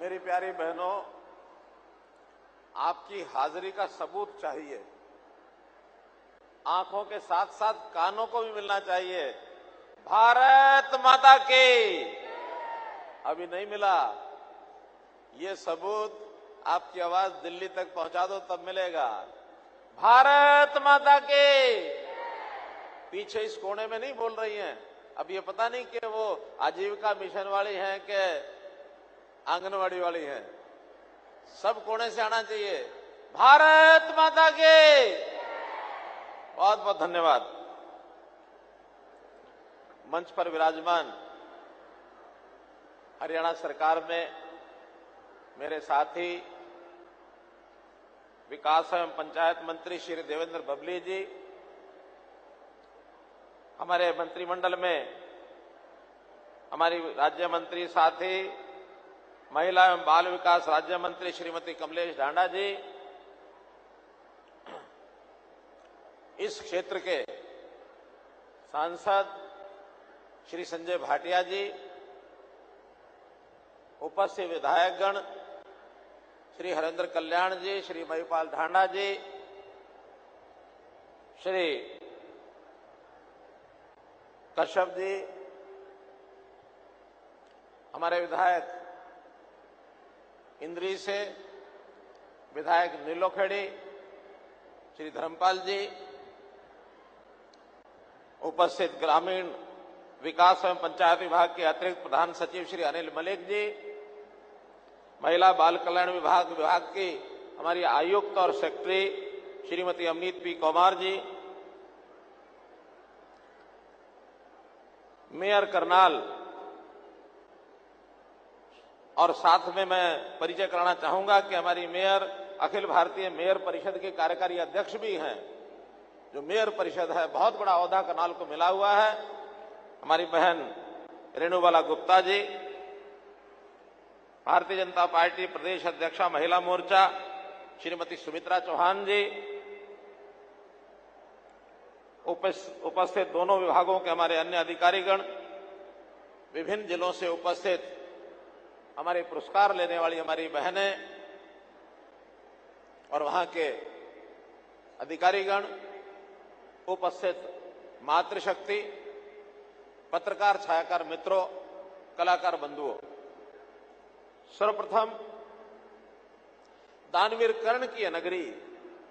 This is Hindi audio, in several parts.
मेरी प्यारी बहनों, आपकी हाजिरी का सबूत चाहिए। आंखों के साथ साथ कानों को भी मिलना चाहिए। भारत माता की। अभी नहीं मिला। ये सबूत आपकी आवाज दिल्ली तक पहुंचा दो तब मिलेगा। भारत माता की। पीछे इस कोने में नहीं बोल रही हैं। अब ये पता नहीं कि वो आजीविका मिशन वाली हैं कि आंगनवाड़ी वाली हैं। सब कोने से आना चाहिए। भारत माता की। बहुत बहुत धन्यवाद। मंच पर विराजमान हरियाणा सरकार में मेरे साथी विकास एवं पंचायत मंत्री श्री देवेंद्र बबली जी, हमारे मंत्रिमंडल में हमारी राज्य मंत्री साथी महिला एवं बाल विकास राज्य मंत्री श्रीमती कमलेश ढांडा जी, इस क्षेत्र के सांसद श्री संजय भाटिया जी, उपस्थित विधायकगण श्री हरेंद्र कल्याण जी, श्री महिपाल ढांडा जी, श्री कश्यप जी, हमारे विधायक इंद्री से विधायक नीलोखेड़ी, श्री धर्मपाल जी, उपस्थित ग्रामीण विकास एवं पंचायत विभाग के अतिरिक्त प्रधान सचिव श्री अनिल मलिक जी, महिला बाल कल्याण विभाग की हमारी आयुक्त और secretary Shrimati Amneet P Kumar ji, mayor Karnal, और साथ में मैं परिचय कराना चाहूंगा कि हमारी मेयर अखिल भारतीय मेयर परिषद के कार्यकारी अध्यक्ष भी हैं। जो मेयर परिषद है, बहुत बड़ा ओहदा करनाल को मिला हुआ है। हमारी बहन रेणुबाला गुप्ता जी, भारतीय जनता पार्टी प्रदेश अध्यक्षा महिला मोर्चा श्रीमती सुमित्रा चौहान जी, उपस्थित दोनों विभागों के हमारे अन्य अधिकारीगण, विभिन्न जिलों से उपस्थित हमारे पुरस्कार लेने वाली हमारी बहनें और वहां के अधिकारीगण, उपस्थित मातृशक्ति, पत्रकार छायाकार मित्रों, कलाकार बंधुओं, सर्वप्रथम दानवीर कर्ण की नगरी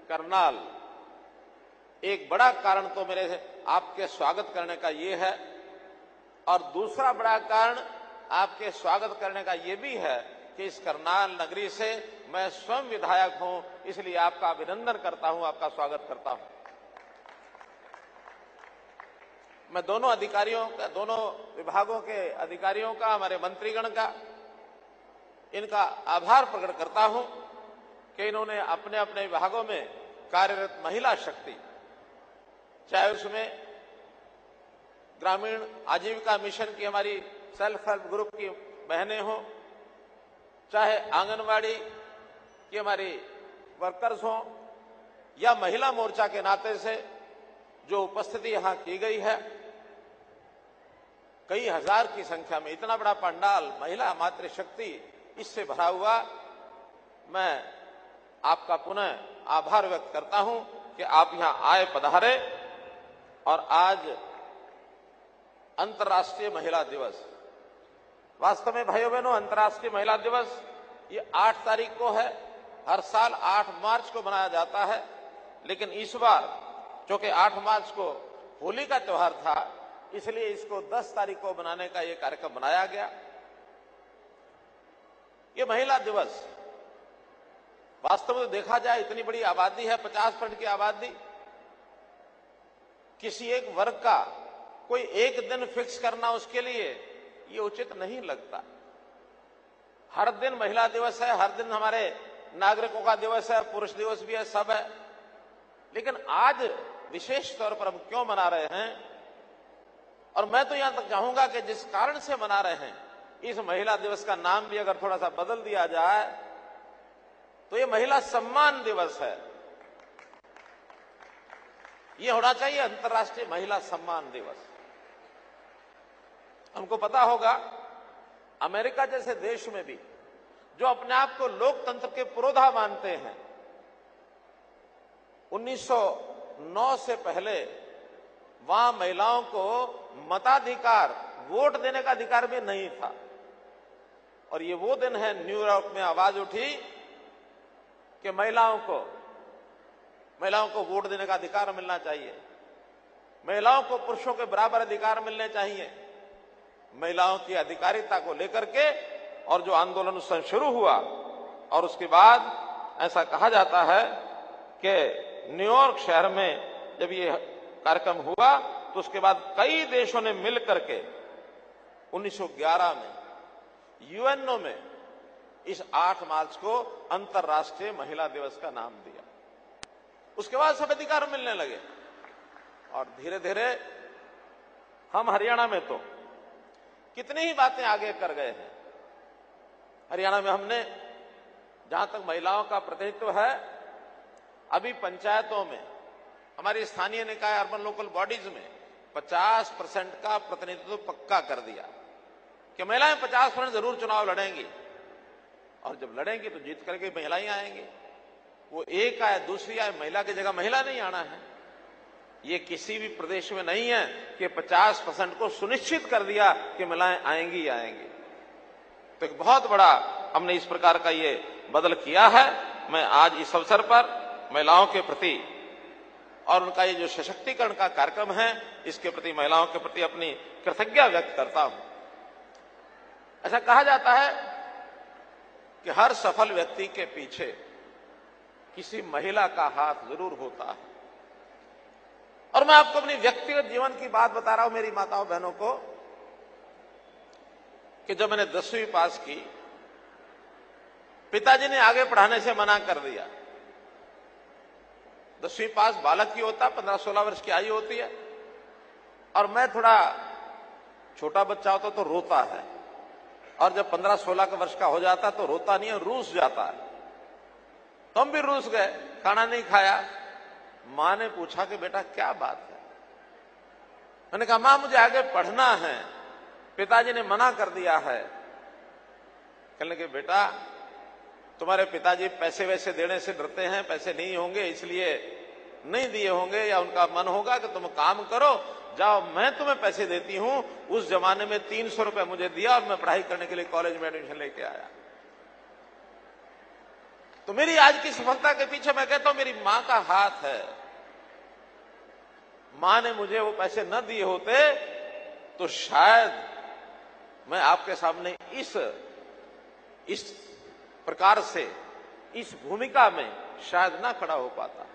करनाल, एक बड़ा कारण तो मेरे आपके स्वागत करने का ये है, और दूसरा बड़ा कारण आपके स्वागत करने का ये भी है कि इस करनाल नगरी से मैं स्वयं विधायक हूं, इसलिए आपका अभिनंदन करता हूं, आपका स्वागत करता हूं। मैं दोनों अधिकारियों का, दोनों विभागों के अधिकारियों का, हमारे मंत्रीगण का, इनका आभार प्रकट करता हूं कि इन्होंने अपने अपने विभागों में कार्यरत महिला शक्ति, चाहे उसमें ग्रामीण आजीविका मिशन की हमारी सेल्फ हेल्प ग्रुप की बहनें हों, चाहे आंगनवाड़ी की हमारी वर्कर्स हों, या महिला मोर्चा के नाते से जो उपस्थिति यहां की गई है, कई हजार की संख्या में इतना बड़ा पंडाल, महिला मातृशक्ति इससे भरा हुआ, मैं आपका पुनः आभार व्यक्त करता हूं कि आप यहां आए, पधारे। और आज अंतर्राष्ट्रीय महिला दिवस, वास्तव में भाइयों बहनों, अंतर्राष्ट्रीय महिला दिवस ये 8 तारीख को है। हर साल 8 मार्च को मनाया जाता है, लेकिन इस बार चूंकि 8 मार्च को होली का त्योहार था, इसलिए इसको 10 तारीख को मनाने का ये कार्यक्रम बनाया गया। ये महिला दिवस वास्तव में देखा जाए, इतनी बड़ी आबादी है, 50% की आबादी, किसी एक वर्ग का कोई एक दिन फिक्स करना उसके लिए ये उचित नहीं लगता। हर दिन महिला दिवस है, हर दिन हमारे नागरिकों का दिवस है, पुरुष दिवस भी है, सब है, लेकिन आज विशेष तौर पर हम क्यों मना रहे हैं? और मैं तो यहां तक चाहूंगा कि जिस कारण से मना रहे हैं, इस महिला दिवस का नाम भी अगर थोड़ा सा बदल दिया जाए तो ये महिला सम्मान दिवस है। ये होना चाहिए अंतर्राष्ट्रीय महिला सम्मान दिवस। हमको पता होगा अमेरिका जैसे देश में भी जो अपने आप को लोकतंत्र के पुरोधा मानते हैं, 1909 से पहले वहां महिलाओं को मताधिकार, वोट देने का अधिकार भी नहीं था। और ये वो दिन है, न्यूयॉर्क में आवाज उठी कि महिलाओं को वोट देने का अधिकार मिलना चाहिए, महिलाओं को पुरुषों के बराबर अधिकार मिलने चाहिए। महिलाओं की अधिकारिता को लेकर के और जो आंदोलन उस समय शुरू हुआ, और उसके बाद ऐसा कहा जाता है कि न्यूयॉर्क शहर में जब ये कार्यक्रम हुआ तो उसके बाद कई देशों ने मिलकर के 1911 में यूएनओ में इस 8 मार्च को अंतर्राष्ट्रीय महिला दिवस का नाम दिया। उसके बाद सब अधिकार मिलने लगे और धीरे धीरे हम हरियाणा में तो कितनी ही बातें आगे कर गए हैं। हरियाणा में हमने, जहां तक महिलाओं का प्रतिनिधित्व है, अभी पंचायतों में, हमारी स्थानीय निकाय अर्बन लोकल बॉडीज में 50% का प्रतिनिधित्व पक्का कर दिया कि महिलाएं 50% जरूर चुनाव लड़ेंगी, और जब लड़ेंगी तो जीत करके महिलाएं आएंगी। वो एक आए दूसरी आए, महिला की जगह महिला नहीं आना है। ये किसी भी प्रदेश में नहीं है कि 50% को सुनिश्चित कर दिया कि महिलाएं आएंगी आएंगी। तो एक बहुत बड़ा हमने इस प्रकार का ये बदल किया है। मैं आज इस अवसर पर महिलाओं के प्रति और उनका ये जो सशक्तिकरण का कार्यक्रम है, इसके प्रति, महिलाओं के प्रति अपनी कृतज्ञता व्यक्त करता हूं। ऐसा कहा जाता है कि हर सफल व्यक्ति के पीछे किसी महिला का हाथ जरूर होता है। और मैं आपको अपनी व्यक्तिगत जीवन की बात बता रहा हूं, मेरी माताओं बहनों को, कि जब मैंने 10वीं पास की, पिताजी ने आगे पढ़ाने से मना कर दिया। 10वीं पास बालक की होता, 15-16 वर्ष की आयु होती है, और मैं थोड़ा छोटा बच्चा होता तो रोता है, और जब 15-16 वर्ष का हो जाता तो रोता नहीं है, रूस जाता है। तो हम भी रूस गए, खाना नहीं खाया। मां ने पूछा कि बेटा क्या बात है? मैंने कहा मां मुझे आगे पढ़ना है, पिताजी ने मना कर दिया है। कहने लगे बेटा तुम्हारे पिताजी पैसे वैसे देने से डरते हैं, पैसे नहीं होंगे इसलिए नहीं दिए होंगे, या उनका मन होगा कि तुम काम करो, जाओ मैं तुम्हें पैसे देती हूं। उस जमाने में 300 रुपए मुझे दिया और मैं पढ़ाई करने के लिए कॉलेज में एडमिशन लेके आया। तो मेरी आज की सफलता के पीछे मैं कहता हूं मेरी मां का हाथ है। मां ने मुझे वो पैसे न दिए होते तो शायद मैं आपके सामने इस प्रकार से, इस भूमिका में शायद ना खड़ा हो पाता।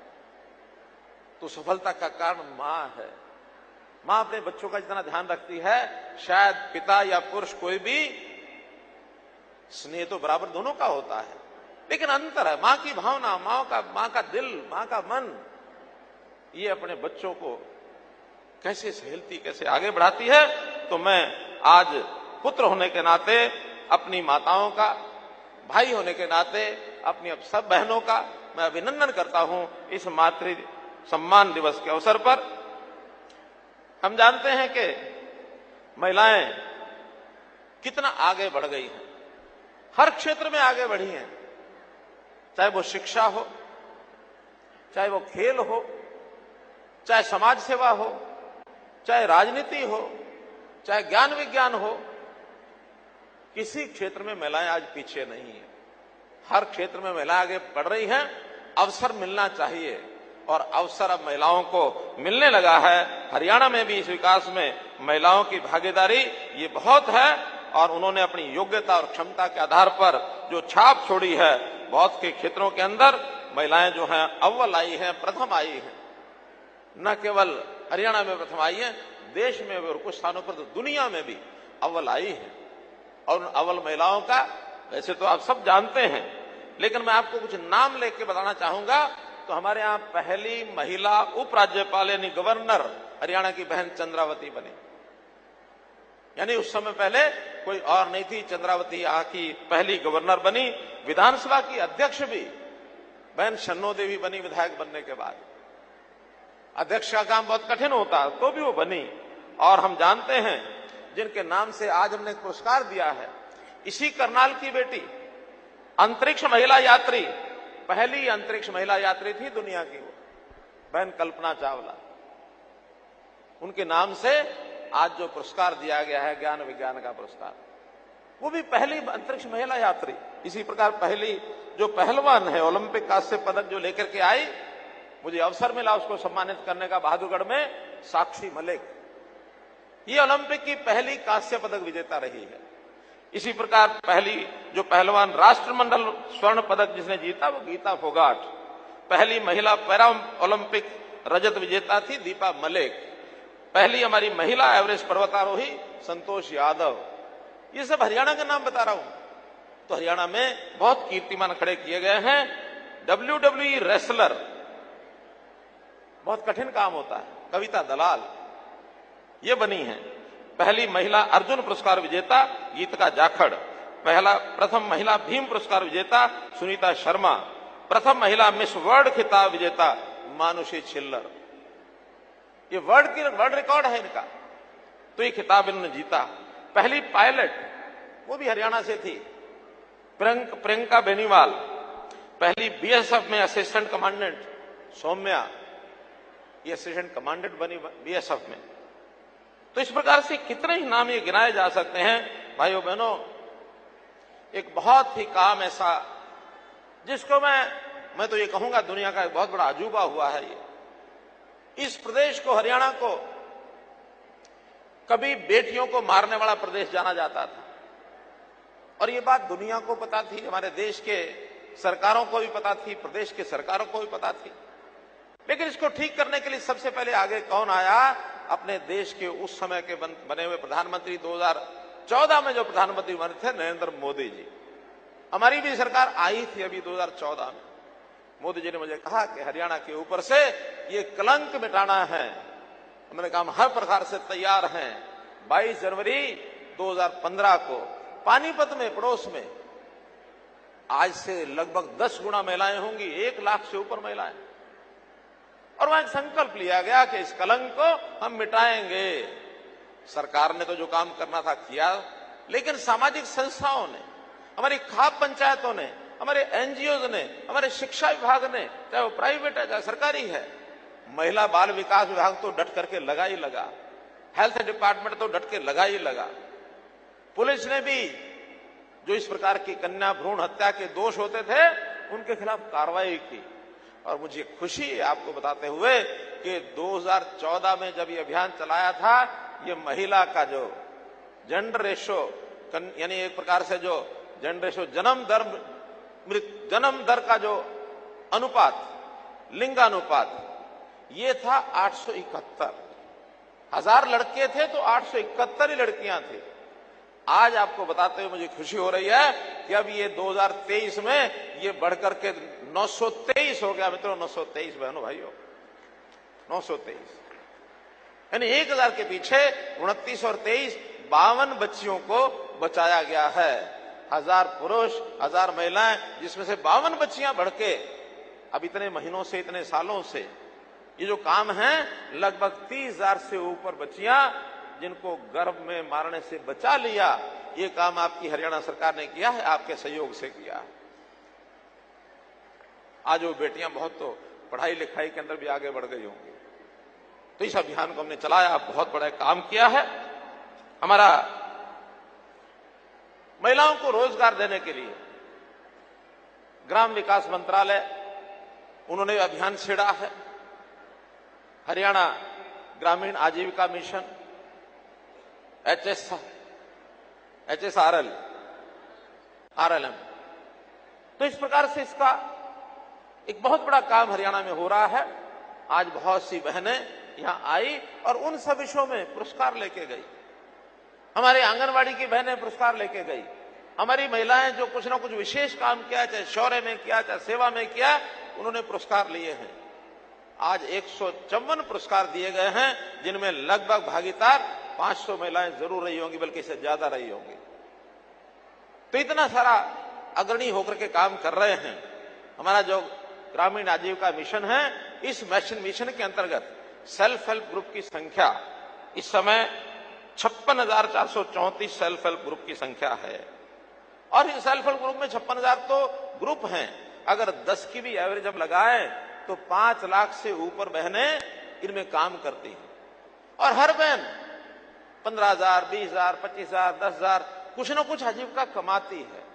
तो सफलता का कारण मां है। मां अपने बच्चों का जितना ध्यान रखती है, शायद पिता या पुरुष कोई भी, स्नेह तो बराबर दोनों का होता है, लेकिन अंतर है। मां की भावना, मां का दिल, मां का मन, ये अपने बच्चों को कैसे सहेलती, कैसे आगे बढ़ाती है। तो मैं आज पुत्र होने के नाते, अपनी माताओं का, भाई होने के नाते अपनी अब सब बहनों का मैं अभिनंदन करता हूं इस मातृ सम्मान दिवस के अवसर पर। हम जानते हैं कि महिलाएं कितना आगे बढ़ गई हैं, हर क्षेत्र में आगे बढ़ी हैं, चाहे वो शिक्षा हो, चाहे वो खेल हो, चाहे समाज सेवा हो, चाहे राजनीति हो, चाहे ज्ञान विज्ञान हो। किसी क्षेत्र में महिलाएं आज पीछे नहीं है, हर क्षेत्र में महिलाएं आगे बढ़ रही हैं। अवसर मिलना चाहिए और अवसर अब महिलाओं को मिलने लगा है। हरियाणा में भी इस विकास में महिलाओं की भागीदारी ये बहुत है, और उन्होंने अपनी योग्यता और क्षमता के आधार पर जो छाप छोड़ी है, बहुत के क्षेत्रों के अंदर महिलाएं जो हैं अव्वल आई हैं, प्रथम आई हैं। न केवल हरियाणा में प्रथम आई है, देश में और कुछ स्थानों पर तो दुनिया में भी अव्वल आई है। और उन अव्वल महिलाओं का वैसे तो आप सब जानते हैं, लेकिन मैं आपको कुछ नाम लेके बताना चाहूंगा। तो हमारे यहां पहली महिला उपराज्यपाल यानी गवर्नर हरियाणा की बहन चंद्रावती बनी, यानी उस समय पहले कोई और नहीं थी। चंद्रावती यहाँ की पहली गवर्नर बनी। विधानसभा की अध्यक्ष भी बहन शन्नो देवी बनी विधायक बनने के बाद। अध्यक्ष का काम बहुत कठिन होता, तो भी वो बनी। और हम जानते हैं जिनके नाम से आज हमने पुरस्कार दिया है, इसी करनाल की बेटी अंतरिक्ष महिला यात्री, पहली अंतरिक्ष महिला यात्री थी दुनिया की वो, बहन कल्पना चावला। उनके नाम से आज जो पुरस्कार दिया गया है ज्ञान विज्ञान का पुरस्कार, वो भी पहली अंतरिक्ष महिला यात्री। इसी प्रकार पहली जो पहलवान है ओलंपिक कांस्य पदक जो लेकर के आई, मुझे अवसर मिला उसको सम्मानित करने का बहादुरगढ़ में, साक्षी मलिक, ये ओलंपिक की पहली कांस्य पदक विजेता रही है। इसी प्रकार पहली जो पहलवान राष्ट्रमंडल स्वर्ण पदक जिसने जीता वो गीता फोगाट। पहली महिला पैरा ओलंपिक रजत विजेता थी दीपा मलिक। पहली हमारी महिला एवरेस्ट पर्वतारोही संतोष यादव। ये सब हरियाणा का नाम बता रहा हूं। तो हरियाणा में बहुत कीर्तिमान खड़े किए गए हैं। WWE रेसलर, बहुत कठिन काम होता है, कविता दलाल ये बनी है। पहली महिला अर्जुन पुरस्कार विजेता गीतिका जाखड़। प्रथम महिला भीम पुरस्कार विजेता सुनीता शर्मा। प्रथम महिला मिस वर्ल्ड खिताब विजेता मानुषी छिल्लर। ये वर्ल्ड रिकॉर्ड है इनका, तो ये खिताब इन्होंने जीता। पहली पायलट वो भी हरियाणा से थी, प्रियंका बेनीवाल। पहली बीएसएफ में असिस्टेंट कमांडेंट सौम्या, ये असिस्टेंट कमांडेंट बनी बीएसएफ में। तो इस प्रकार से कितने ही नाम ये गिनाए जा सकते हैं। भाइयों बहनों, एक बहुत ही काम ऐसा जिसको मैं तो ये कहूंगा दुनिया का एक बहुत बड़ा अजूबा हुआ है। ये इस प्रदेश को, हरियाणा को, कभी बेटियों को मारने वाला प्रदेश जाना जाता था, और ये बात दुनिया को पता थी, हमारे देश के सरकारों को भी पता थी, प्रदेश के सरकारों को भी पता थी। लेकिन इसको ठीक करने के लिए सबसे पहले आगे कौन आया? अपने देश के उस समय के बने हुए प्रधानमंत्री, 2014 में जो प्रधानमंत्री बने थे नरेंद्र मोदी जी। हमारी भी सरकार आई थी अभी 2014 में। मोदी जी ने मुझे कहा कि हरियाणा के ऊपर से ये कलंक मिटाना है। हमने कहा हम हर प्रकार से तैयार हैं। 22 जनवरी 2015 को पानीपत में, पड़ोस में, आज से लगभग 10 गुना महिलाएं होंगी, 1 लाख से ऊपर महिलाएं। और वहां एक संकल्प लिया गया कि इस कलंक को हम मिटाएंगे। सरकार ने तो जो काम करना था किया, लेकिन सामाजिक संस्थाओं ने, हमारी खाप पंचायतों ने, हमारे एनजीओ ने, हमारे शिक्षा विभाग ने, चाहे वो प्राइवेट है चाहे सरकारी है, महिला बाल विकास विभाग तो डट करके लगा ही लगा, हेल्थ डिपार्टमेंट तो डट के लगा ही लगा, पुलिस ने भी जो इस प्रकार की कन्या भ्रूण हत्या के दोष होते थे उनके खिलाफ कार्रवाई की। और मुझे खुशी है आपको बताते हुए कि 2014 में जब ये अभियान चलाया था, ये महिला का जो जेंडर रेशो, यानी एक प्रकार से जो जेंडर रेशो, जन्म दर का जो अनुपात, लिंगानुपात, ये था 871। 1000 लड़के थे तो 871 ही लड़कियां थी। आज आपको बताते हुए मुझे खुशी हो रही है कि अब ये 2023 में ये बढ़कर के 923 हो गया। मित्रों, 923 बहनों भाइयों, 923, यानी 1000 के पीछे 29 और 23 52 बच्चियों को बचाया गया है। 1000 पुरुष, 1000 महिलाएं, जिसमें से 52 बच्चियां बढ़ के अब इतने महीनों से, इतने सालों से ये जो काम है, लगभग 30,000 से ऊपर बच्चियां जिनको गर्भ में मारने से बचा लिया। ये काम आपकी हरियाणा सरकार ने किया है, आपके सहयोग से किया। आज वो बेटियां बहुत तो पढ़ाई लिखाई के अंदर भी आगे बढ़ गई होंगी। तो इस अभियान को हमने चलाया, बहुत बड़ा काम किया है। हमारा महिलाओं को रोजगार देने के लिए ग्राम विकास मंत्रालय, उन्होंने अभियान छेड़ा है। हरियाणा ग्रामीण आजीविका मिशन, HSRL, RLM। तो इस प्रकार से इसका एक बहुत बड़ा काम हरियाणा में हो रहा है। आज बहुत सी बहनें यहां आई और उन सब विषयों में पुरस्कार लेके गई। हमारे आंगनवाड़ी की बहनें पुरस्कार लेके गई। हमारी महिलाएं जो कुछ ना कुछ विशेष काम किया, चाहे शौर्य में किया, चाहे सेवा में किया, उन्होंने पुरस्कार लिए हैं। आज 154 पुरस्कार दिए गए हैं, जिनमें लगभग भागीदार 500 महिलाएं जरूर रही होंगी, बल्कि इससे ज्यादा रही होंगी। तो इतना सारा अग्रणी होकर के काम कर रहे हैं। हमारा जो ग्रामीण आजीविका मिशन है, इस मिशन के अंतर्गत सेल्फ हेल्प ग्रुप की संख्या इस समय 56,434 सेल्फ हेल्प ग्रुप की संख्या है। और सेल्फ हेल्प ग्रुप में 56,000 तो ग्रुप हैं। अगर 10 की भी एवरेज हम लगाएं तो 5 लाख से ऊपर बहनें इनमें काम करती हैं। और हर बहन 15,000, 20,000, 25,000, 10,000 कुछ न कुछ आजीविका कमाती है।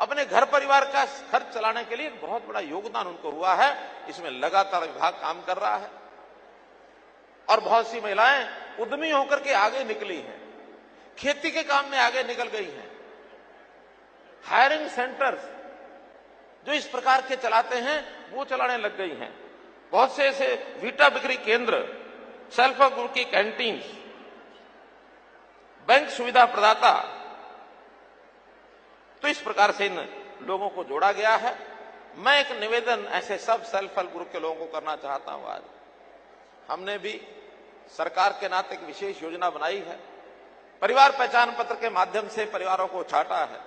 अपने घर परिवार का खर्च चलाने के लिए एक बहुत बड़ा योगदान उनको हुआ है। इसमें लगातार विभाग काम कर रहा है और बहुत सी महिलाएं उद्यमी होकर के आगे निकली हैं, खेती के काम में आगे निकल गई हैं। हायरिंग सेंटर्स जो इस प्रकार के चलाते हैं वो चलाने लग गई हैं। बहुत से ऐसे वीटा बिक्री केंद्र, सेल्फ हेल्प ग्रुप की कैंटीन, बैंक सुविधा प्रदाता, तो इस प्रकार से इन लोगों को जोड़ा गया है। मैं एक निवेदन ऐसे सब सेल्फ हेल्प ग्रुप के लोगों को करना चाहता हूं। आज हमने भी सरकार के नाते एक विशेष योजना बनाई है, परिवार पहचान पत्र के माध्यम से परिवारों को छाटा है।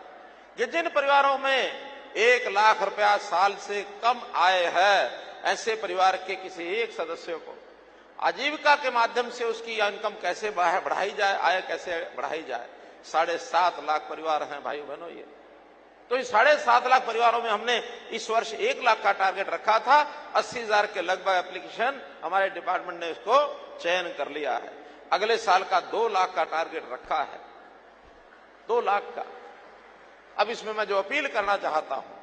ये जिन परिवारों में 1 लाख रुपया साल से कम आय है, ऐसे परिवार के किसी एक सदस्य को आजीविका के माध्यम से उसकी इनकम कैसे बढ़ाई जाए, आय कैसे बढ़ाई जाए। 7.5 लाख परिवार हैं भाई बहनों ये। तो इस 7.5 लाख परिवारों में हमने इस वर्ष 1 लाख का टारगेट रखा था। 80,000 के लगभग एप्लीकेशन हमारे डिपार्टमेंट ने इसको चयन कर लिया है। अगले साल का 2 लाख का टारगेट रखा है, 2 लाख का। अब इसमें मैं जो अपील करना चाहता हूं,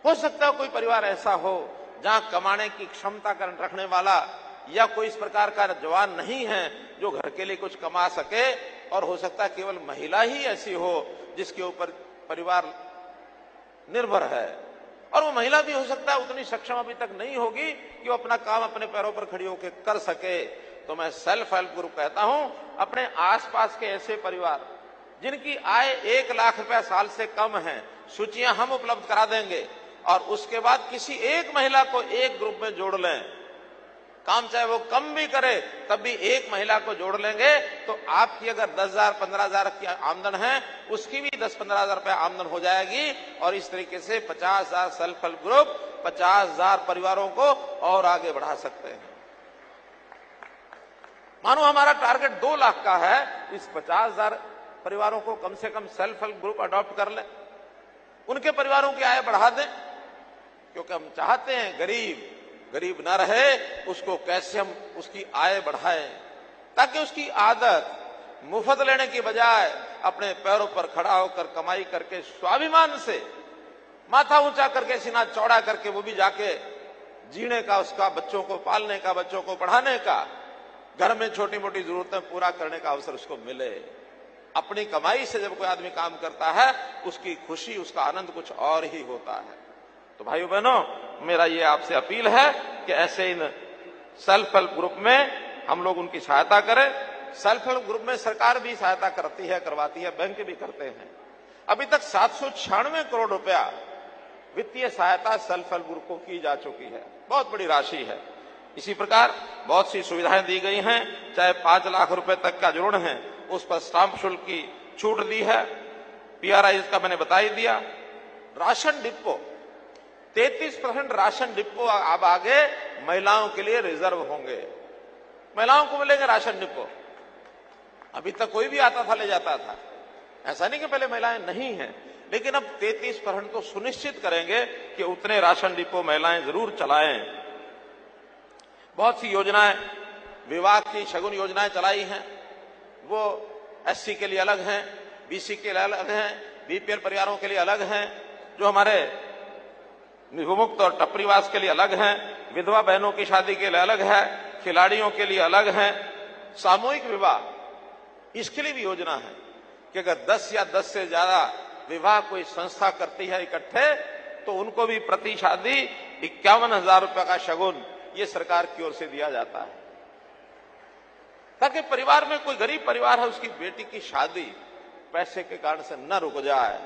हो सकता है कोई परिवार ऐसा हो जहां कमाने की क्षमता रखने वाला या कोई इस प्रकार का जवान नहीं है जो घर के लिए कुछ कमा सके, और हो सकता है केवल महिला ही ऐसी हो जिसके ऊपर परिवार निर्भर है, और वो महिला भी हो सकता है उतनी सक्षम अभी तक नहीं होगी कि वो अपना काम अपने पैरों पर खड़ी होकर कर सके। तो मैं सेल्फ हेल्प ग्रुप कहता हूं, अपने आसपास के ऐसे परिवार जिनकी आय 1 लाख रुपया साल से कम है, सूचियां हम उपलब्ध करा देंगे और उसके बाद किसी एक महिला को एक ग्रुप में जोड़ लें। काम चाहे वो कम भी करे तब भी एक महिला को जोड़ लेंगे तो आपकी अगर 10,000, 15,000 की आमदन है, उसकी भी 10-15,000 रुपया आमदन हो जाएगी। और इस तरीके से 50,000 सेल्फ हेल्प ग्रुप 50,000 परिवारों को और आगे बढ़ा सकते हैं। मानो हमारा टारगेट 2 लाख का है, इस 50,000 परिवारों को कम से कम सेल्फ हेल्प ग्रुप अडॉप्ट कर ले, उनके परिवारों की आय बढ़ा दें। क्योंकि हम चाहते हैं गरीब ना रहे, उसको कैसे हम उसकी आय बढ़ाएं ताकि उसकी आदत मुफ्त लेने की बजाय अपने पैरों पर खड़ा होकर कमाई करके स्वाभिमान से माथा ऊंचा करके सीना चौड़ा करके वो भी जाके जीने का, उसका बच्चों को पालने का, बच्चों को पढ़ाने का, घर में छोटी मोटी जरूरतें पूरा करने का अवसर उसको मिले। अपनी कमाई से जब कोई आदमी काम करता है उसकी खुशी, उसका आनंद कुछ और ही होता है। तो भाइयों बहनों, मेरा ये आपसे अपील है कि ऐसे इन सेल्फ हेल्प ग्रुप में हम लोग उनकी सहायता करें। सेल्फ हेल्प ग्रुप में सरकार भी सहायता करती है, करवाती है, बैंक भी करते हैं। अभी तक 796 करोड़ रुपया वित्तीय सहायता सेल्फ हेल्प ग्रुप को की जा चुकी है, बहुत बड़ी राशि है। इसी प्रकार बहुत सी सुविधाएं दी गई हैं, चाहे 5 लाख रुपए तक का ऋण है उस पर स्टाम्प शुल्क की छूट दी है, PRI का मैंने बता ही दिया। राशन डिपो 33% राशन डिपो अब आगे महिलाओं के लिए रिजर्व होंगे, महिलाओं को मिलेंगे राशन डिपो। अभी तक कोई भी आता था ले जाता था, ऐसा नहीं कि पहले महिलाएं नहीं हैं, लेकिन अब 33% तो सुनिश्चित करेंगे कि उतने राशन डिपो महिलाएं जरूर चलाएं। बहुत सी योजनाएं, विवाह की शगुन योजनाएं चलाई हैं, वो SC के लिए अलग हैं, BC के लिए अलग हैं, BPL परिवारों के लिए अलग हैं, जो हमारे विमुक्त और टपरीवास के लिए अलग हैं, विधवा बहनों की शादी के लिए अलग है, खिलाड़ियों के लिए अलग है, सामूहिक विवाह इसके लिए भी योजना है कि अगर 10 या 10 से ज्यादा विवाह कोई संस्था करती है इकट्ठे तो उनको भी प्रति शादी 51,000 रुपए का शगुन ये सरकार की ओर से दिया जाता है, ताकि परिवार में कोई गरीब परिवार है उसकी बेटी की शादी पैसे के कारण से न रुक जाए।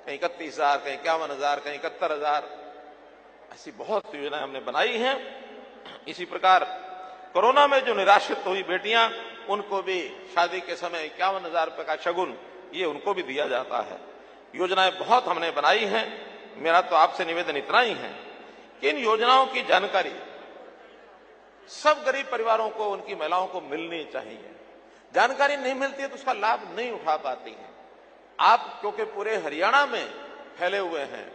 कहीं 31,000, कहीं 51,000, कहीं 71,000, ऐसी बहुत योजनाएं हमने बनाई हैं। इसी प्रकार कोरोना में जो निराश्रित हुई बेटियां, उनको भी शादी के समय 51,000 रुपए का शगुन ये उनको भी दिया जाता है। योजनाएं बहुत हमने बनाई हैं। मेरा तो आपसे निवेदन इतना ही है कि इन योजनाओं की जानकारी सब गरीब परिवारों को, उनकी महिलाओं को मिलनी चाहिए। जानकारी नहीं मिलती है तो उसका लाभ नहीं उठा पाती है। आप क्योंकि पूरे हरियाणा में फैले हुए हैं।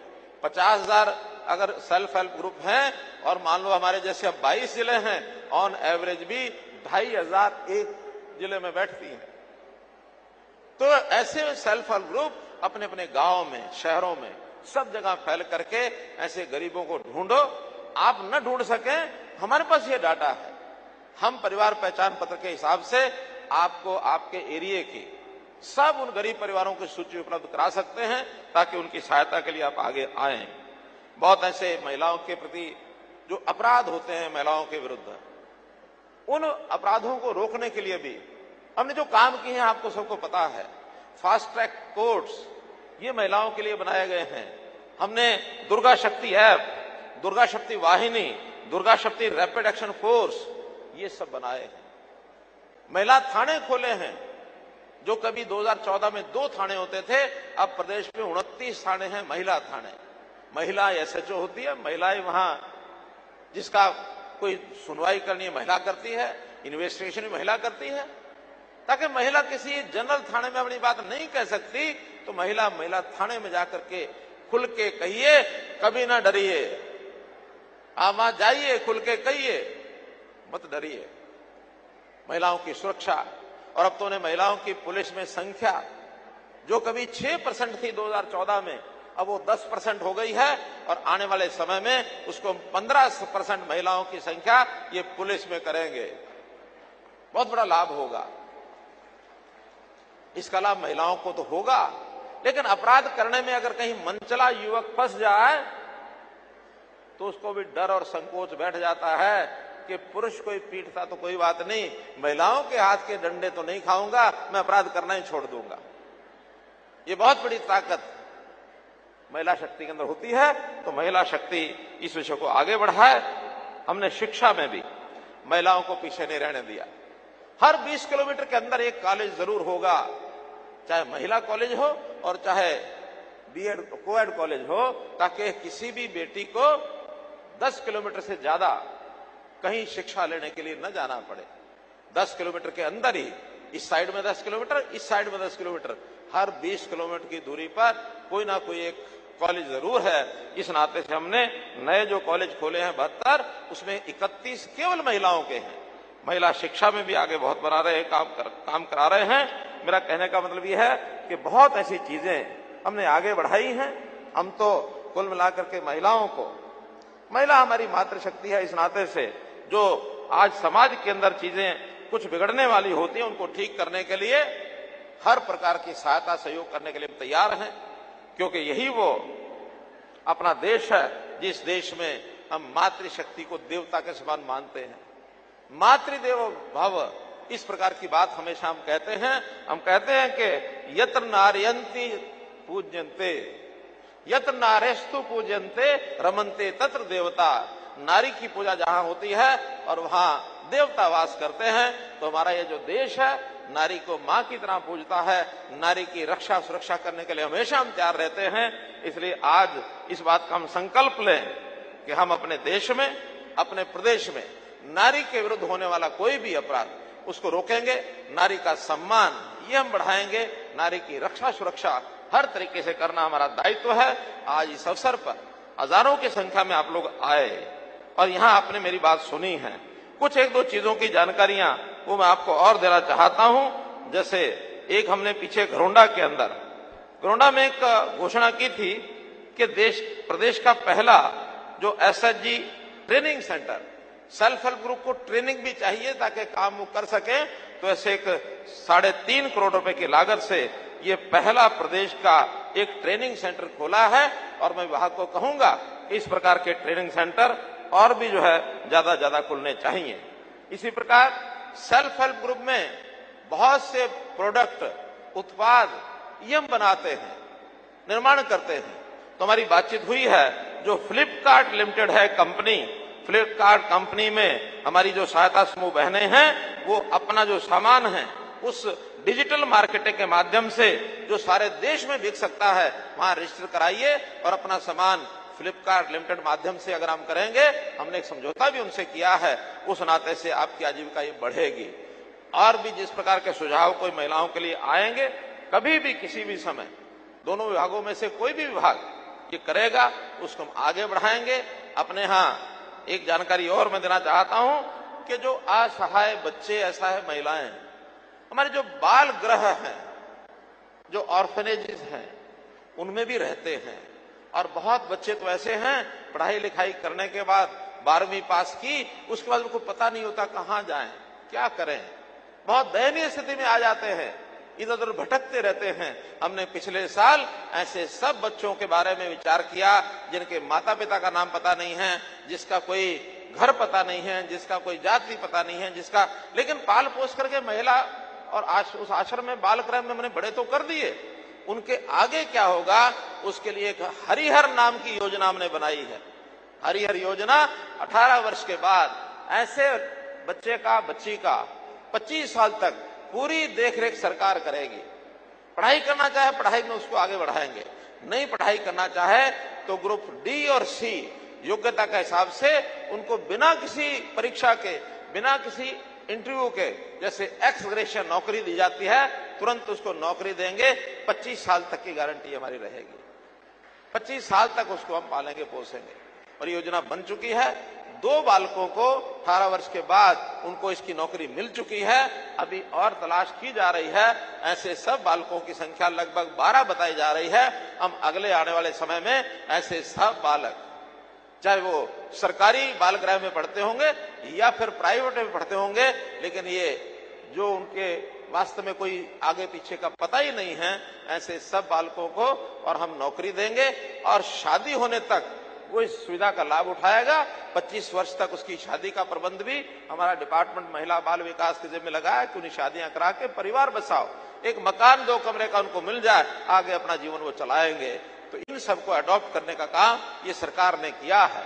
50,000 अगर सेल्फ हेल्प ग्रुप हैं और मान लो हमारे जैसे अब 22 जिले हैं, ऑन एवरेज भी 2,500 एक जिले में बैठती हैं। तो ऐसे सेल्फ हेल्प ग्रुप अपने अपने गांव में, शहरों में, सब जगह फैल करके ऐसे गरीबों को ढूंढो। आप न ढूंढ सकें, हमारे पास ये डाटा है। हम परिवार पहचान पत्र के हिसाब से आपको आपके एरिया की सब उन गरीब परिवारों की सूची उपलब्ध करा सकते हैं ताकि उनकी सहायता के लिए आप आगे आएं। बहुत ऐसे महिलाओं के प्रति जो अपराध होते हैं महिलाओं के विरुद्ध, उन अपराधों को रोकने के लिए भी हमने जो काम किए हैं आपको सबको पता है। फास्ट ट्रैक कोर्ट्स ये महिलाओं के लिए बनाए गए हैं। हमने दुर्गा शक्ति ऐप, दुर्गा शक्ति वाहिनी, दुर्गा शक्ति रैपिड एक्शन फोर्स ये सब बनाए हैं। महिला थाने खोले हैं, जो कभी 2014 में 2 थाने होते थे, अब प्रदेश में 29 थाने हैं महिला थाने। महिला एसएचओ होती है, महिलाएं वहां जिसका कोई सुनवाई करनी है महिला करती है, इन्वेस्टिगेशन भी महिला करती है, ताकि महिला किसी जनरल थाने में अपनी बात नहीं कह सकती तो महिला थाने में जाकर के खुल के कहिए, कभी ना डरिए। आप वहां जाइए, खुल के कहिए, मत डरिए। महिलाओं की सुरक्षा, और अब तो ने महिलाओं की पुलिस में संख्या जो कभी 6% थी 2014 में, अब वो 10% हो गई है और आने वाले समय में उसको 15% महिलाओं की संख्या ये पुलिस में करेंगे। बहुत बड़ा लाभ होगा। इसका लाभ महिलाओं को तो होगा, लेकिन अपराध करने में अगर कहीं मनचला युवक फंस जाए तो उसको भी डर और संकोच बैठ जाता है कि पुरुष कोई पीटता तो कोई बात नहीं, महिलाओं के हाथ के डंडे तो नहीं खाऊंगा, मैं अपराध करना ही छोड़ दूंगा। ये बहुत बड़ी ताकत महिला शक्ति के अंदर होती है। तो महिला शक्ति इस विषय को आगे बढ़ाए। हमने शिक्षा में भी महिलाओं को पीछे नहीं रहने दिया। हर 20 किलोमीटर के अंदर एक कॉलेज जरूर होगा, चाहे महिला कॉलेज हो और चाहे बीएड कोएड कॉलेज हो, ताकि किसी भी बेटी को 10 किलोमीटर से ज्यादा कहीं शिक्षा लेने के लिए न जाना पड़े। 10 किलोमीटर के अंदर ही, इस साइड में 10 किलोमीटर, इस साइड में 10 किलोमीटर, हर 20 किलोमीटर की दूरी पर कोई ना कोई एक कॉलेज जरूर है। इस नाते से हमने नए जो कॉलेज खोले हैं 72, उसमें 31 केवल महिलाओं के हैं। महिला शिक्षा में भी आगे बहुत बना रहे काम करा रहे हैं। मेरा कहने का मतलब यह है कि बहुत ऐसी चीजें हमने आगे बढ़ाई हैं। हम तो कुल मिलाकर के महिलाओं को, महिला हमारी मातृशक्ति है, इस नाते से जो आज समाज के अंदर चीजें कुछ बिगड़ने वाली होती हैं उनको ठीक करने के लिए हर प्रकार की सहायता सहयोग करने के लिए तैयार हैं, क्योंकि यही वो अपना देश है जिस देश में हम मातृशक्ति को देवता के समान मानते हैं। मातृदेवो भव, इस प्रकार की बात हमेशा हम कहते हैं। हम कहते हैं कि यत्र नारयन्ति पूज्यन्ते, यत्र नारेस्तु पूज्यन्ते रमन्ते तत्र देवता। नारी की पूजा जहां होती है और वहां देवता वास करते हैं। तो हमारा ये जो देश है नारी को मां की तरह पूजता है। नारी की रक्षा सुरक्षा करने के लिए हमेशा हम तैयार रहते हैं। इसलिए आज इस बात का हम संकल्प लें कि हम अपने देश में, अपने प्रदेश में नारी के विरुद्ध होने वाला कोई भी अपराध उसको रोकेंगे। नारी का सम्मान ये हम बढ़ाएंगे। नारी की रक्षा सुरक्षा हर तरीके से करना हमारा दायित्व है। आज इस अवसर पर हजारों की संख्या में आप लोग आए और यहाँ आपने मेरी बात सुनी है। कुछ एक दो चीजों की जानकारियां वो मैं आपको और देना चाहता हूं। जैसे एक हमने पीछे घरोंडा में एक घोषणा की थी कि प्रदेश का पहला जो SHG training centre, self help group को ट्रेनिंग भी चाहिए ताकि काम वो कर सके, तो ऐसे एक 3.5 करोड़ रुपए की लागत से ये पहला प्रदेश का एक ट्रेनिंग सेंटर खोला है। और मैं विभाग को कहूंगा कि इस प्रकार के ट्रेनिंग सेंटर और भी जो है ज्यादा खुलने चाहिए। इसी प्रकार सेल्फ हेल्प ग्रुप में बहुत से प्रोडक्ट, उत्पाद ये हम बनाते हैं, निर्माण करते हैं। तो हमारी बातचीत हुई है, जो फ्लिपकार्ट लिमिटेड है कंपनी, फ्लिपकार्ट कंपनी में हमारी जो सहायता समूह बहनें हैं वो अपना जो सामान है उस डिजिटल मार्केटिंग के माध्यम से जो सारे देश में बिक सकता है वहां रजिस्टर कराइए और अपना सामान फ्लिपकार्ट लिमिटेड माध्यम से अगर हम करेंगे, हमने एक समझौता भी उनसे किया है, उस नाते से आपकी आजीविका ये बढ़ेगी। और भी जिस प्रकार के सुझाव कोई महिलाओं के लिए आएंगे, कभी भी किसी भी समय दोनों विभागों में से कोई भी विभाग ये करेगा उसको हम आगे बढ़ाएंगे। अपने यहाँ एक जानकारी और मैं देना चाहता हूं कि जो असहाय बच्चे, असहाय महिलाएं, हमारे जो बाल गृह हैं, जो ऑर्फनेजेस हैं, उनमें भी रहते हैं। और बहुत बच्चे तो ऐसे हैं पढ़ाई लिखाई करने के बाद 12वीं पास की, उसके बाद उनको पता नहीं होता कहां जाएं, क्या करें, बहुत दयनीय स्थिति में आ जाते हैं, इधर उधर भटकते रहते हैं। हमने पिछले साल ऐसे सब बच्चों के बारे में विचार किया जिनके माता पिता का नाम पता नहीं है, जिसका कोई घर पता नहीं है, जिसका कोई जाति पता नहीं है, जिसका, लेकिन पाल पोस करके महिला और उस आश्रम में बाल गृह में हमने बड़े तो कर दिए, उनके आगे क्या होगा उसके लिए एक हरिहर नाम की योजना हमने बनाई है। हरिहर योजना 18 वर्ष के बाद ऐसे बच्चे का, बच्ची का 25 साल तक पूरी देखरेख सरकार करेगी। पढ़ाई करना चाहे पढ़ाई में उसको आगे बढ़ाएंगे, नहीं पढ़ाई करना चाहे तो ग्रुप डी और सी योग्यता के हिसाब से उनको बिना किसी परीक्षा के, बिना किसी इंटरव्यू के, जैसे एक्स ग्रेशिया नौकरी दी जाती है, तुरंत उसको नौकरी देंगे। 25 साल तक की गारंटी हमारी रहेगी। 25 साल तक उसको हम पालेंगे, पोसेंगे। और योजना बन चुकी है। 2 बालकों को 18 वर्ष के बाद उनको इसकी नौकरी मिल चुकी है, अभी और तलाश की जा रही है। ऐसे सब बालकों की संख्या लगभग 12 बताई जा रही है। हम अगले आने वाले समय में ऐसे सब बालक, चाहे वो सरकारी बाल गृह में पढ़ते होंगे या फिर प्राइवेट में पढ़ते होंगे, लेकिन ये जो उनके वास्तव में कोई आगे पीछे का पता ही नहीं है, ऐसे सब बालकों को और हम नौकरी देंगे। और शादी होने तक वो इस सुविधा का लाभ उठाएगा। 25 वर्ष तक उसकी शादी का प्रबंध भी हमारा डिपार्टमेंट महिला बाल विकास के जिम्मे लगा है कि उन्हें शादियां करा के परिवार बसाओ, एक मकान 2 कमरे का उनको मिल जाए, आगे अपना जीवन वो चलाएंगे। तो इन सबको अडॉप्ट करने का काम ये सरकार ने किया है।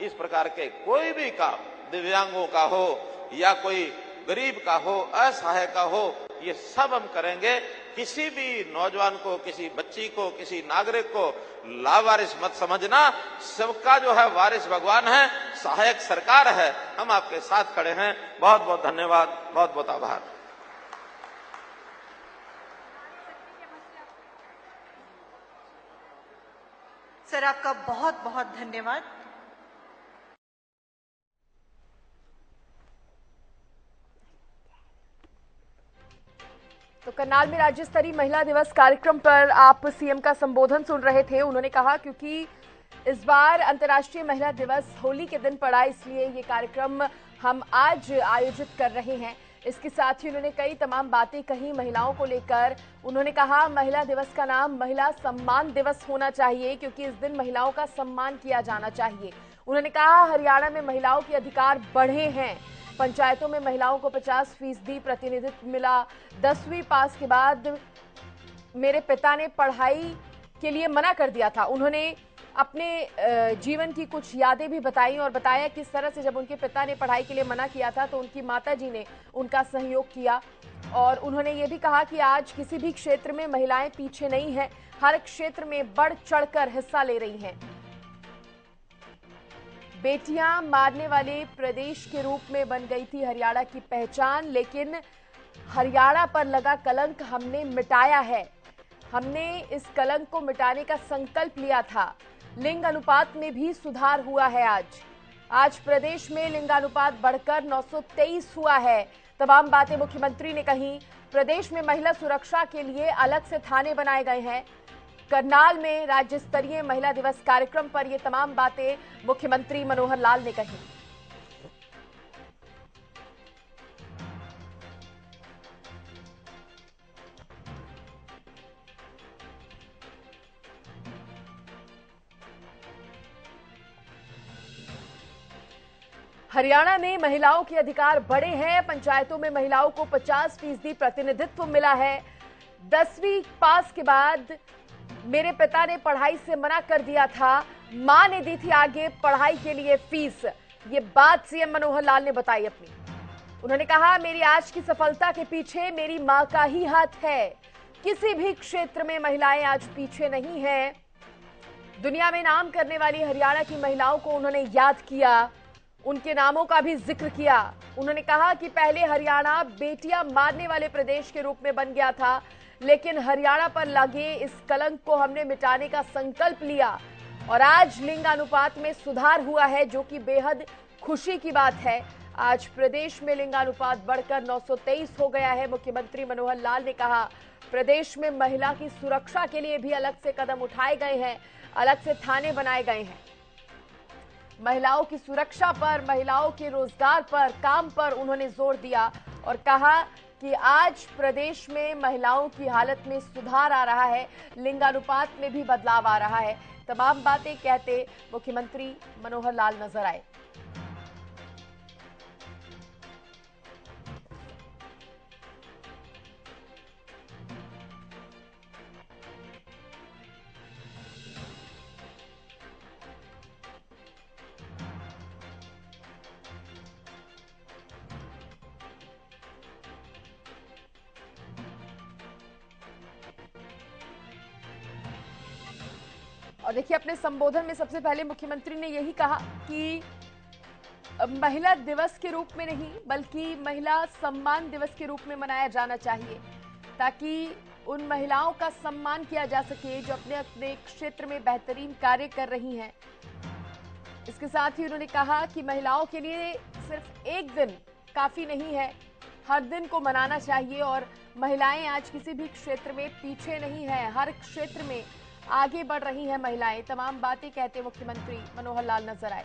इस प्रकार के कोई भी काम दिव्यांगों का हो या कोई गरीब का हो, असहाय का हो, ये सब हम करेंगे। किसी भी नौजवान को, किसी बच्ची को, किसी नागरिक को लावारिस मत समझना। सबका जो है वारिस भगवान है, सहायक सरकार है। हम आपके साथ खड़े हैं। बहुत बहुत धन्यवाद, बहुत बहुत आभार। सर, आपका बहुत बहुत धन्यवाद। तो करनाल में राज्य स्तरीय महिला दिवस कार्यक्रम पर आप सीएम का संबोधन सुन रहे थे। उन्होंने कहा क्योंकि इस बार अंतर्राष्ट्रीय महिला दिवस होली के दिन पड़ा, इसलिए ये कार्यक्रम हम आज आयोजित कर रहे हैं। इसके साथ ही उन्होंने कई तमाम बातें कही महिलाओं को लेकर। उन्होंने कहा महिला दिवस का नाम महिला सम्मान दिवस होना चाहिए, क्योंकि इस दिन महिलाओं का सम्मान किया जाना चाहिए। उन्होंने कहा हरियाणा में महिलाओं के अधिकार बढ़े हैं, पंचायतों में महिलाओं को 50% प्रतिनिधित्व मिला। 10वीं पास के बाद मेरे पिता ने पढ़ाई के लिए मना कर दिया था। उन्होंने अपने जीवन की कुछ यादें भी बताई और बताया किस तरह से जब उनके पिता ने पढ़ाई के लिए मना किया था तो उनकी माताजी ने उनका सहयोग किया। और उन्होंने ये भी कहा कि आज किसी भी क्षेत्र में महिलाएं पीछे नहीं हैं, हर क्षेत्र में बढ़ चढ़कर हिस्सा ले रही हैं। बेटियां मारने वाले प्रदेश के रूप में बन गई थी हरियाणा की पहचान, लेकिन हरियाणा पर लगा कलंक हमने मिटाया है। हमने इस कलंक को मिटाने का संकल्प लिया था। लिंग अनुपात में भी सुधार हुआ है। आज प्रदेश में लिंगानुपात बढ़कर 923 हुआ है। तमाम बातें मुख्यमंत्री ने कही। प्रदेश में महिला सुरक्षा के लिए अलग से थाने बनाए गए हैं। करनाल में राज्य स्तरीय महिला दिवस कार्यक्रम पर ये तमाम बातें मुख्यमंत्री मनोहर लाल ने कही। हरियाणा में महिलाओं के अधिकार बढ़े हैं, पंचायतों में महिलाओं को 50% प्रतिनिधित्व मिला है। 10वीं पास के बाद मेरे पिता ने पढ़ाई से मना कर दिया था, मां ने दी थी आगे पढ़ाई के लिए फीस। ये बात सीएम मनोहर लाल ने बताई अपनी। उन्होंने कहा मेरी आज की सफलता के पीछे मेरी मां का ही हाथ है। किसी भी क्षेत्र में महिलाएं आज पीछे नहीं हैं। दुनिया में नाम करने वाली हरियाणा की महिलाओं को उन्होंने याद किया, उनके नामों का भी जिक्र किया। उन्होंने कहा कि पहले हरियाणा बेटियां मारने वाले प्रदेश के रूप में बन गया था, लेकिन हरियाणा पर लगे इस कलंक को हमने मिटाने का संकल्प लिया और आज लिंगानुपात में सुधार हुआ है, जो कि बेहद खुशी की बात है। आज प्रदेश में लिंगानुपात बढ़कर 923 हो गया है। मुख्यमंत्री मनोहर लाल ने कहा, प्रदेश में महिला की सुरक्षा के लिए भी अलग से कदम उठाए गए हैं, अलग से थाने बनाए गए हैं। महिलाओं की सुरक्षा पर, महिलाओं के रोजगार पर, काम पर उन्होंने जोर दिया और कहा कि आज प्रदेश में महिलाओं की हालत में सुधार आ रहा है, लिंगानुपात में भी बदलाव आ रहा है। तमाम बातें कहते मुख्यमंत्री मनोहर लाल नजर आए। और देखिए, अपने संबोधन में सबसे पहले मुख्यमंत्री ने यही कहा कि महिला दिवस के रूप में नहीं बल्कि महिला सम्मान दिवस के रूप में मनाया जाना चाहिए, ताकि उन महिलाओं का सम्मान किया जा सके जो अपने अपने क्षेत्र में बेहतरीन कार्य कर रही हैं। इसके साथ ही उन्होंने कहा कि महिलाओं के लिए सिर्फ एक दिन काफी नहीं है, हर दिन को मनाना चाहिए और महिलाएं आज किसी भी क्षेत्र में पीछे नहीं है, हर क्षेत्र में आगे बढ़ रही हैं महिलाएं। तमाम बातें कहते मुख्यमंत्री मनोहर लाल नजर आए।